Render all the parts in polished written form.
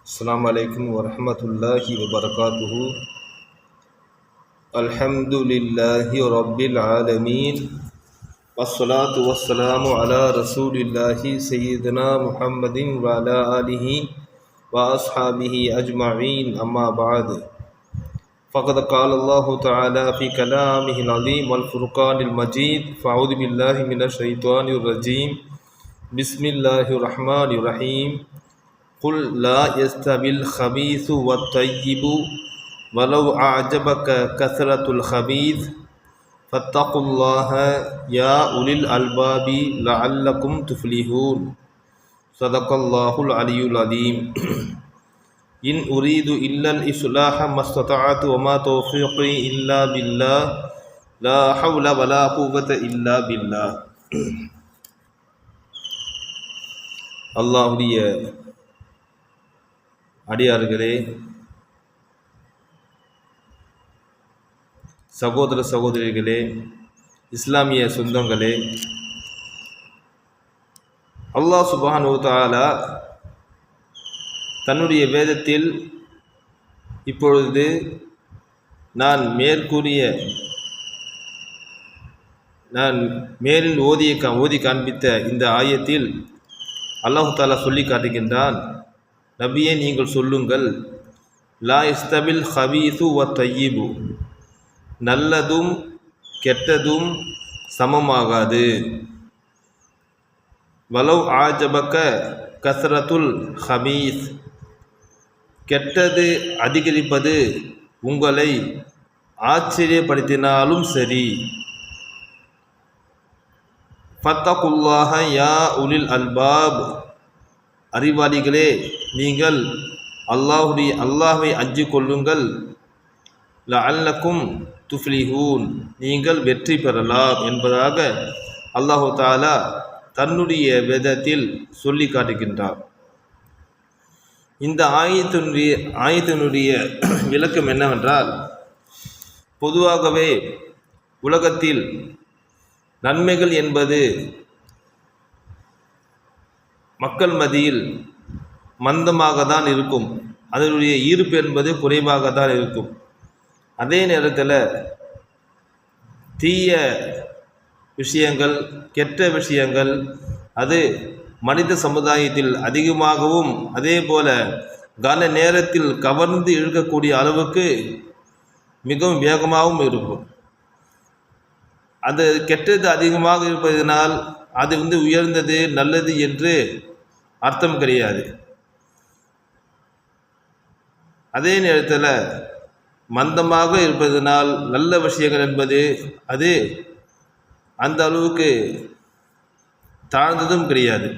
السلام عليكم ورحمة الله وبركاته. الحمد لله رب العالمين والصلاة والسلام على رسول الله سيدنا محمد وعلى آله وأصحابه أجمعين. أما بعد، فقد قال الله تعالى في كلامه العظيم والفرقان المجيد: فأعوذ بالله من الشيطان الرجيم. بسم الله الرحمن الرحيم. قل لا يستوي الخبيث والطيب ولو أعجبك كثرة الخبيث فاتقوا الله يا أولي الألباب لعلكم تفلحون. صدق الله العلي العظيم. إن أريد إلا الإصلاح ما استطعت وما توفيقي إلا بالله لا حول ولا قوة إلا بالله. அல்லாஹ்வுடைய அடியார்களே, சகோதர சகோதரிகளே, இஸ்லாமிய சொந்தங்களே, அல்லாஹ் சுப்ஹானஹு வ தஆலா தன்னுடைய வேதத்தில் இப்பொழுது நான் மேலில் ஓதி காண்பித்த இந்த ஆயத்தில் அல்லாஹ் தஆலா சொல்லி காட்டுகின்றான்: நபியே, நீங்கள் சொல்லுங்கள், லா யஸ்தவில் ஹபீஸு வ தய்யிபு, நல்லதும் கெட்டதும் சமமாகாது. வலவ் ஆஜபக கஸ்ரத்துல் ஹபீஸ், கெட்டது அதிகரிப்பது உங்களை ஆச்சரியப்படுத்தினாலும் சரி. ஃபத்தகுல்லாஹ யா உலில் அல்பாப், அறிவாளிகளே, நீங்கள் அல்லாஹ்வை அஞ்சிக் கொள்ளுங்கள். லஅல்லக்கும் துஃப்லிஹூன், நீங்கள் வெற்றி பெறலாம் என்பதாக அல்லாஹு தஆலா தன்னுடைய வேதத்தில் சொல்லி காட்டுகின்றார். இந்த ஆயத்தினுடைய விளக்கம் என்னவென்றால், பொதுவாகவே உலகத்தில் நன்மைகள் என்பது மக்கள் மத்தியில் மந்தமாக தான் இருக்கும். அதனுடைய ஈர்ப்பு என்பது குறைவாக தான் இருக்கும். அதே நேரத்தில் தீய விஷயங்கள், கெட்ட விஷயங்கள் அது மனித சமுதாயத்தில் அதிகமாகவும் அதே போல கால நேரத்தில் கவர்ந்து இழுக்கக்கூடிய அளவுக்கு மிகவும் வேகமாகவும் இருக்கும். அது கெட்டது அதிகமாக இருப்பதனால் அது உயர்ந்தது, நல்லது என்று அர்த்தம் கிடையாது. அதே நேரத்தில் மந்தமாக இருப்பதனால் நல்ல விஷயங்கள் என்பது அது அந்த அளவுக்கு தாழ்ந்ததும் கிடையாது.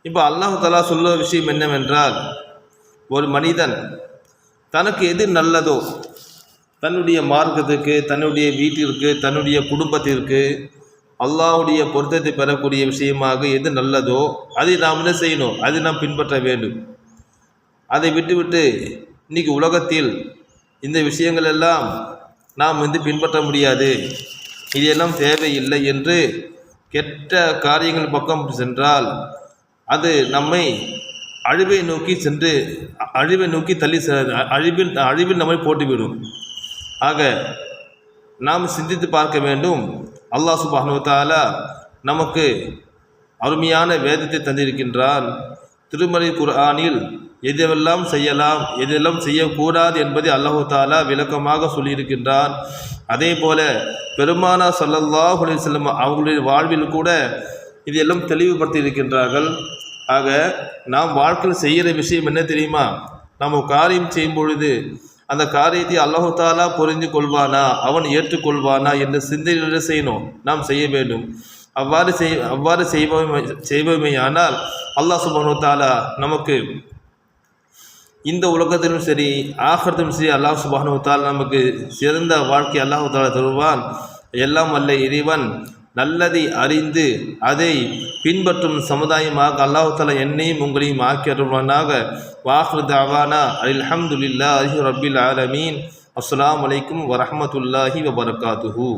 இப்போ அல்லாஹ் தஆலா சொல்ல விஷயம் என்னவென்றால், ஒரு மனிதன் தனக்கு எது நல்லதோ, தன்னுடைய மார்க்கத்துக்கு, தன்னுடைய வீட்டிற்கு, தன்னுடைய குடும்பத்திற்கு அல்லாஹ்வுடைய பொருத்தத்தை பெறக்கூடிய விஷயமாக எது நல்லதோ அதை நாம் என்ன செய்யணும், அதை நாம் பின்பற்ற வேண்டும். அதை விட்டுவிட்டு இன்றைக்கி உலகத்தில் இந்த விஷயங்கள் எல்லாம் நாம் பின்பற்ற முடியாது, இதெல்லாம் தேவையில்லை என்று கெட்ட காரியங்கள் பக்கம் சென்றால் அது நம்மை அழிவை நோக்கி தள்ளி அழிவில் நம்மை போட்டுவிடும். ஆக நாம் சிந்தித்து பார்க்க வேண்டும். அல்லாஹ் சுப்ஹானஹு வ தஆலா நமக்கு அருமையான வேதத்தை தந்திருக்கின்றான். திருமறை குர்ஆனில் எதெல்லாம் செய்யலாம், எதெல்லாம் செய்யக்கூடாது என்பதை அல்லாஹ் தஆலா விளக்கமாக சொல்லியிருக்கின்றான். அதே போல பெருமானார் ஸல்லல்லாஹு அலைஹி வஸல்லம் அவர்களுடைய வாழ்வில் கூட இதெல்லாம் தெளிவுபடுத்தி இருக்கின்றார்கள். ஆக நாம் வாழ்க்கையில் செய்கிற விஷயம் என்ன தெரியுமா? நம்ம காரியம் செய்யும் பொழுது அந்த காரியத்தை அல்லாஹ் தஆலா புரிந்து கொள்வானா, அவன் ஏற்றுக்கொள்வானா என்ற சிந்தனையோடு செய்யணும், நாம் செய்ய வேண்டும். அவ்வாறு செய்வோமேயானால் அல்லாஹ் சுப்ஹானஹு வ தஆலா நமக்கு இந்த உலகத்திலும் சரி ஆখিরাத்திலும் சரி அல்லாஹ் சுப்ஹானஹு வ தஆலா நமக்கு சிறந்த வாழ்க்கை அல்லாஹ் தஆலா தருவான். எல்லாம் வல்ல இறைவன் நல்லதை அறிந்து அதை பின்பற்றும் சமுதாயமாக அல்லாஹ் தஆலா என்னையும் உங்களையும் ஆக்கி அருள்வானாக. வாஹிரு தஅவானா அல்ஹம்துலில்லாஹி ரப்பில் ஆலமீன். அஸ்ஸலாமு அலைக்கும் வரஹ்மத்துல்லாஹி வபரகாத்துஹு.